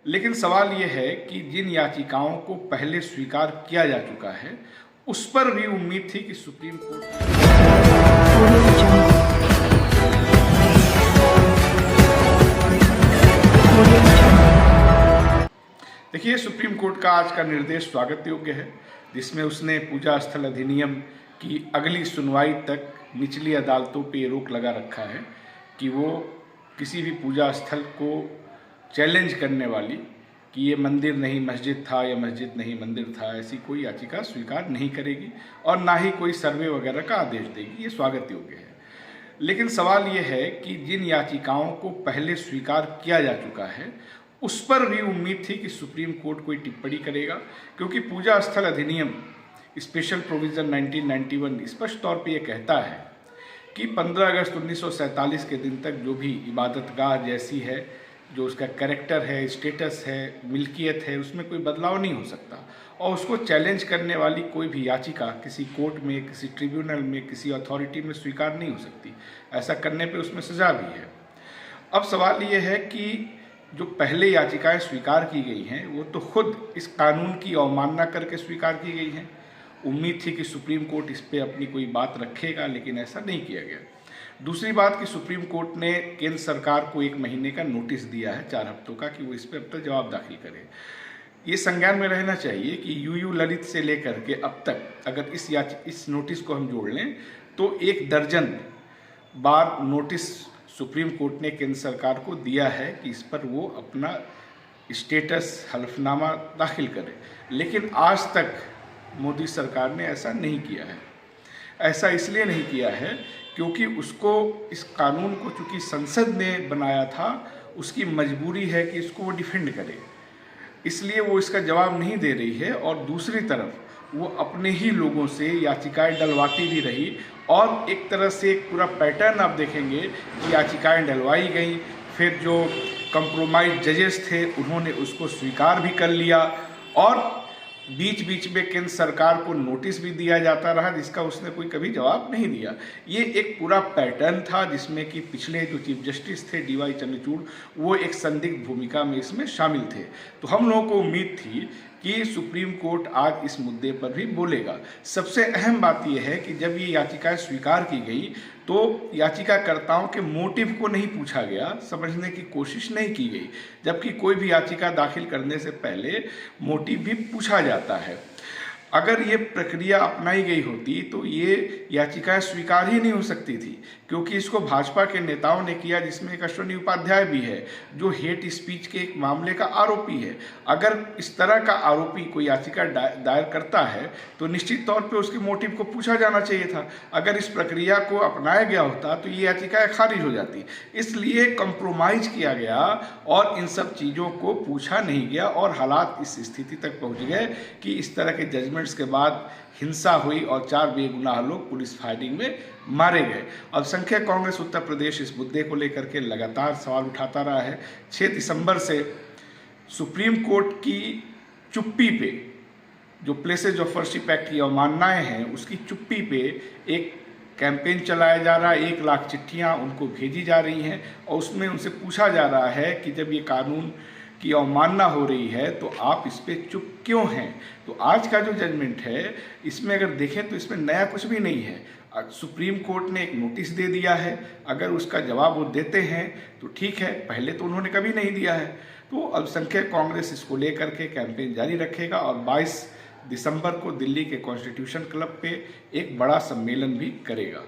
लेकिन सवाल ये है कि जिन याचिकाओं को पहले स्वीकार किया जा चुका है उस पर भी उम्मीद थी कि सुप्रीम कोर्ट देखिए, सुप्रीम कोर्ट का आज का निर्देश स्वागत योग्य है, जिसमें उसने पूजा स्थल अधिनियम की अगली सुनवाई तक निचली अदालतों पे रोक लगा रखा है कि वो किसी भी पूजा स्थल को चैलेंज करने वाली कि ये मंदिर नहीं मस्जिद था या मस्जिद नहीं मंदिर था, ऐसी कोई याचिका स्वीकार नहीं करेगी और ना ही कोई सर्वे वगैरह का आदेश देगी। ये स्वागत योग्य है। लेकिन सवाल ये है कि जिन याचिकाओं को पहले स्वीकार किया जा चुका है उस पर भी उम्मीद थी कि सुप्रीम कोर्ट कोई टिप्पणी करेगा, क्योंकि पूजा स्थल अधिनियम स्पेशल प्रोविज़न 1991 स्पष्ट तौर पे ये कहता है कि 15 अगस्त 1947 के दिन तक जो भी इबादतगाह जैसी है, जो उसका कैरेक्टर है, स्टेटस है, मिल्कियत है, उसमें कोई बदलाव नहीं हो सकता और उसको चैलेंज करने वाली कोई भी याचिका किसी कोर्ट में, किसी ट्रिब्यूनल में, किसी अथॉरिटी में स्वीकार नहीं हो सकती। ऐसा करने पे उसमें सज़ा भी है। अब सवाल ये है कि जो पहले याचिकाएं स्वीकार की गई हैं वो तो खुद इस कानून की अवमानना करके स्वीकार की गई हैं। उम्मीद थी कि सुप्रीम कोर्ट इस पे अपनी कोई बात रखेगा, लेकिन ऐसा नहीं किया गया। दूसरी बात कि सुप्रीम कोर्ट ने केंद्र सरकार को 1 महीने का नोटिस दिया है, 4 हफ्तों का, कि वो इस पर अब तक जवाब दाखिल करे। ये संज्ञान में रहना चाहिए कि यूयू ललित से लेकर के अब तक अगर इस नोटिस को हम जोड़ लें तो 1 दर्जन बार नोटिस सुप्रीम कोर्ट ने केंद्र सरकार को दिया है कि इस पर वो अपना स्टेटस हलफनामा दाखिल करे, लेकिन आज तक मोदी सरकार ने ऐसा नहीं किया है। ऐसा इसलिए नहीं किया है क्योंकि उसको इस कानून को चूँकि संसद ने बनाया था, उसकी मजबूरी है कि इसको वो डिफेंड करे, इसलिए वो इसका जवाब नहीं दे रही है। और दूसरी तरफ वो अपने ही लोगों से याचिकाएं डलवाती भी रही और एक तरह से एक पूरा पैटर्न आप देखेंगे कि याचिकाएं डलवाई गई, फिर जो कंप्रोमाइज जजेस थे उन्होंने उसको स्वीकार भी कर लिया और बीच बीच में केंद्र सरकार को नोटिस भी दिया जाता रहा, जिसका उसने कोई कभी जवाब नहीं दिया। ये एक पूरा पैटर्न था जिसमें कि पिछले जो चीफ जस्टिस थे DY चंद्रचूड़, वो एक संदिग्ध भूमिका में इसमें शामिल थे। तो हम लोगों को उम्मीद थी कि सुप्रीम कोर्ट आज इस मुद्दे पर भी बोलेगा। सबसे अहम बात यह है कि जब ये याचिकाएं स्वीकार की गई तो याचिकाकर्ताओं के मोटिव को नहीं पूछा गया, समझने की कोशिश नहीं की गई, जबकि कोई भी याचिका दाखिल करने से पहले मोटिव भी पूछा जाता है। अगर ये प्रक्रिया अपनाई गई होती तो ये याचिकाएं स्वीकार ही नहीं हो सकती थी, क्योंकि इसको भाजपा के नेताओं ने किया, जिसमें एक अश्विनी उपाध्याय भी है जो हेट स्पीच के एक मामले का आरोपी है। अगर इस तरह का आरोपी कोई याचिका दायर करता है तो निश्चित तौर पे उसके मोटिव को पूछा जाना चाहिए था। अगर इस प्रक्रिया को अपनाया गया होता तो ये याचिकाएं खारिज हो जाती। इसलिए कंप्रोमाइज किया गया और इन सब चीज़ों को पूछा नहीं गया और हालात इस स्थिति तक पहुँच गए कि इस तरह के जजमेंट के बाद हिंसा हुई और 4 बेगुनाह लोग पुलिस फायरिंग में मारे गए। अल्पसंख्यक कांग्रेस उत्तर प्रदेश इस मुद्दे को लेकर के लगातार सवाल उठाता रहा है। 6 दिसंबर से सुप्रीम कोर्ट की चुप्पी पे, जो प्लेसेज ऑफ वर्शिप एक्ट की अवमाननाएं हैं, उसकी चुप्पी पे एक कैंपेन चलाया जा रहा है। 1 लाख चिट्ठियाँ उनको भेजी जा रही हैं और उसमें उनसे पूछा जा रहा है कि जब ये कानून की अवमानना हो रही है तो आप इस पे चुप क्यों हैं। तो आज का जो जजमेंट है इसमें अगर देखें तो इसमें नया कुछ भी नहीं है। सुप्रीम कोर्ट ने एक नोटिस दे दिया है, अगर उसका जवाब वो देते हैं तो ठीक है, पहले तो उन्होंने कभी नहीं दिया है। तो अल्पसंख्यक कांग्रेस इसको लेकर के कैंपेन जारी रखेगा और 22 दिसंबर को दिल्ली के कॉन्स्टिट्यूशन क्लब पे एक बड़ा सम्मेलन भी करेगा।